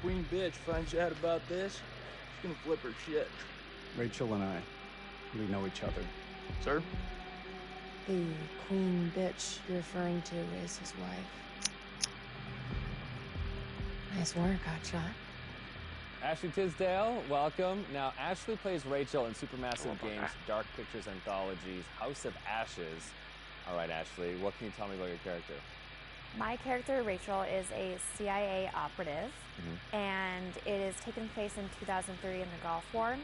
queen bitch finds out about this, she's gonna flip her shit. Rachel and I, we know each other. Sir? The queen bitch you're referring to is his wife. Nice work, hotshot. Ashley Tisdale, welcome. Now, Ashley plays Rachel in Supermassive Games' Dark Pictures Anthology's House of Ashes. All right, Ashley, what can you tell me about your character? My character, Rachel, is a CIA operative, and it is taking place in 2003 in the Gulf War,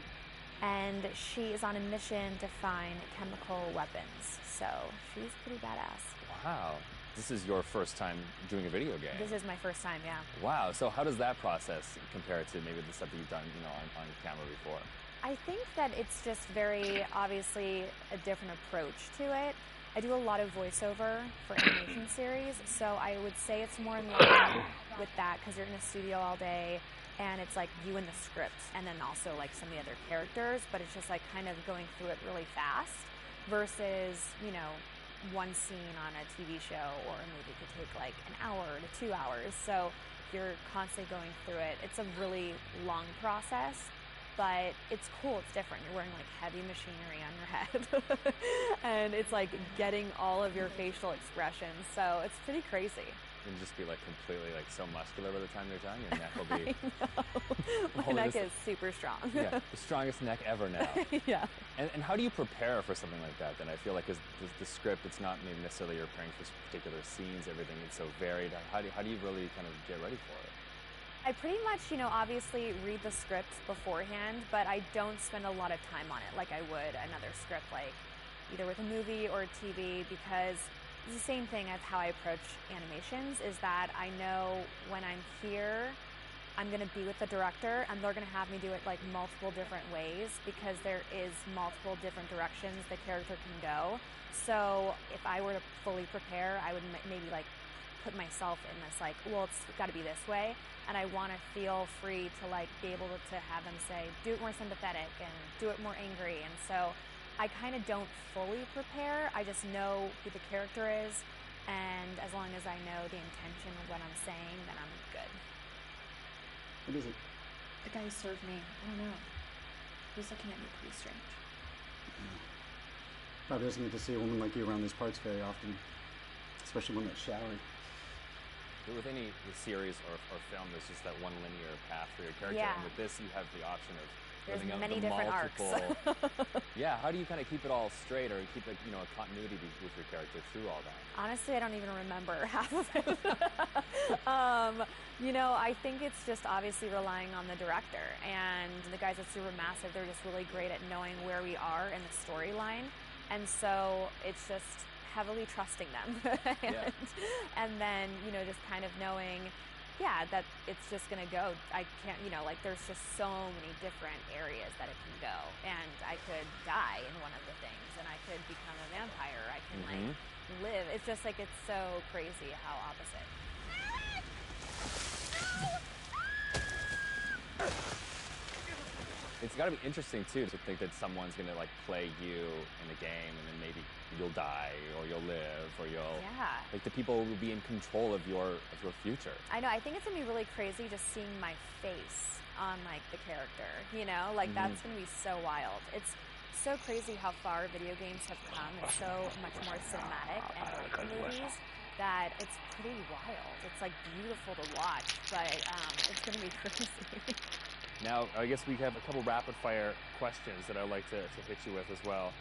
and she is on a mission to find chemical weapons, so she's pretty badass. Wow. This is your first time doing a video game. This is my first time, yeah. Wow. So how does that process compare to maybe the stuff that you've done, on camera before? I think that it's just very obviously a different approach to it. I do a lot of voiceover for animation series, so I would say it's more in line with that because you're in a studio all day and it's like you and the script and then also like some of the other characters, but it's just like kind of going through it really fast versus, one scene on a TV show or a movie could take like an hour to 2 hours. So you're constantly going through it. It's a really long process, but it's cool. It's different. You're wearing like heavy machinery on your head and it's like getting all of your facial expressions. So it's pretty crazy. And just be like completely like so muscular by the time you're done. Your neck will be. My neck is super strong. Yeah, the strongest neck ever now. Yeah. And how do you prepare for something like that? Then I feel like the script, it's not maybe necessarily you're preparing for particular scenes. Everything is so varied. How do you really kind of get ready for it? I pretty much, obviously read the script beforehand, but I don't spend a lot of time on it like I would another script, like either with a movie or a TV, because it's the same thing as how I approach animations, is that I know when I'm here, I'm going to be with the director and they're going to have me do it like multiple different ways because there is multiple different directions the character can go. So if I were to fully prepare, I would maybe like put myself in this like, well, it's got to be this way. And I want to feel free to like be able to have them say, do it more sympathetic and do it more angry. And so I kind of don't fully prepare. I just know who the character is, and as long as I know the intention of what I'm saying, then I'm good. What is it? The guy who served me, I don't know. He was looking at me pretty strange. Probably doesn't get to see a woman like you around these parts very often, especially one that's showered. With any series or film, there's just that one linear path for your character. Yeah. And with this, you have the option of There's living out many the different multiple. arcs. Yeah, how do you kind of keep it all straight or keep a continuity with your character through all that? Honestly, I don't even remember half of it. I think it's just obviously relying on the director. And the guys at Supermassive, they're just really great at knowing where we are in the storyline. And so it's just heavily trusting them. And then, just kind of knowing, that it's just going to go. I can't, there's just so many different areas that it can go. And I could die in one of the things, and I could become a vampire. I can, live. It's just like, it's so crazy how opposite. It's got to be interesting, too, to think that someone's going to, play you in a game, and then maybe you'll die, or you'll live, or you'll... Yeah. The people will be in control of your future. I know. I think it's going to be really crazy just seeing my face on, the character, That's going to be so wild. It's so crazy how far video games have come. It's so much more cinematic and like the movies that it's pretty wild. It's, beautiful to watch, but it's going to be crazy. Now, I guess we have a couple rapid-fire questions that I'd like to hit you with as well.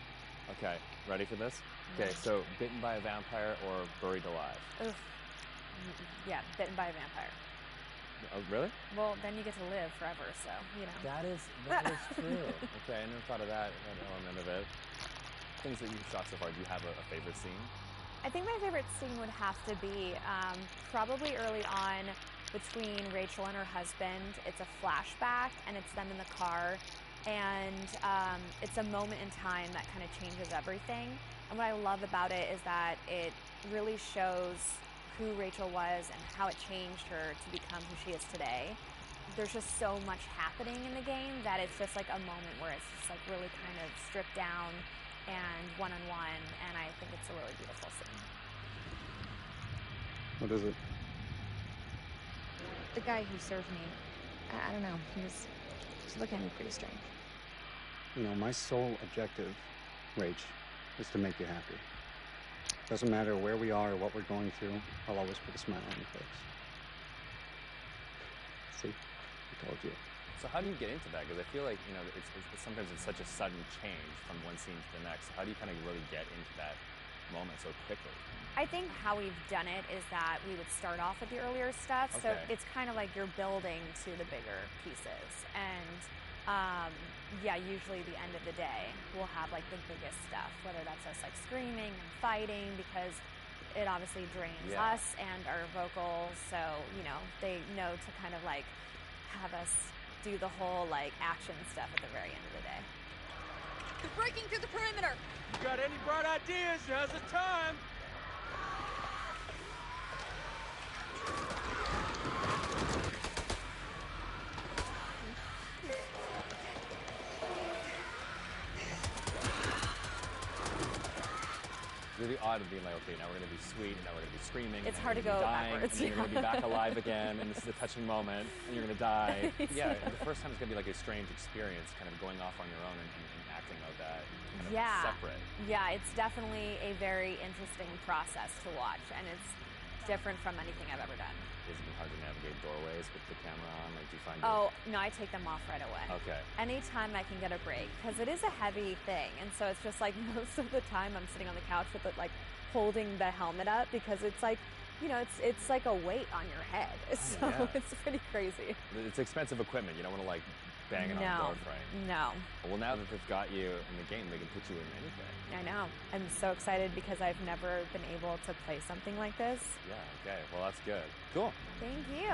Okay, ready for this? Okay, so bitten by a vampire or buried alive? Oof. Yeah, bitten by a vampire. Oh, really? Well, then you get to live forever, so, That is true. Okay, I never thought of that element of it. Things that you've shot so far, do you have a favorite scene? I think my favorite scene would have to be probably early on between Rachel and her husband. It's a flashback, and it's them in the car, and it's a moment in time that kind of changes everything. And what I love about it is that it really shows who Rachel was and how it changed her to become who she is today. There's just so much happening in the game that it's just like a moment where it's just really kind of stripped down and one-on-one, and I think it's a really beautiful scene. What is it? The guy who served me, I don't know. He's looking at me pretty strange. You know, my sole objective, Rach, is to make you happy. Doesn't matter where we are or what we're going through, I'll always put a smile on your face. See? I told you. So how do you get into that? Because I feel like, you know, sometimes it's such a sudden change from one scene to the next. How do you kind of really get into that moment so quickly? I think how we've done it is that we would start off with the earlier stuff. So Okay. it's kind of like you're building to the bigger pieces. And yeah, usually the end of the day, we'll have like the biggest stuff, whether that's us like screaming and fighting, because it obviously drains Yeah. us and our vocals. So, you know, they know to kind of like have us do the whole like action stuff at the very end of the day. They're breaking through the perimeter. You got any bright ideas? Now's the time. Really odd of being like, okay, now we're going to be sweet, and now we're going to be screaming. It's and hard to you're go gonna be dying, backwards, And then you're going to be yeah. back alive again, and this is a touching moment, and you're going to die. Yeah, and the first time it's going to be like a strange experience, kind of going off on your own and acting out that kind of Yeah. separate. Yeah, it's definitely a very interesting process to watch, and it's different from anything I've ever done. Has it been hard to navigate doorways with the camera on? Like, do you find Oh, no, I take them off right away. Okay. Anytime I can get a break, because it is a heavy thing, and so it's just like most of the time I'm sitting on the couch with it, like holding the helmet up, because it's like, you know, it's like a weight on your head. So yeah. it's pretty crazy. It's expensive equipment. You don't want to like bang it on the door frame. No. Well, now that they've got you in the game, they can put you in anything. I know. I'm so excited because I've never been able to play something like this. Yeah, okay. Well, that's good. Cool. Thank you.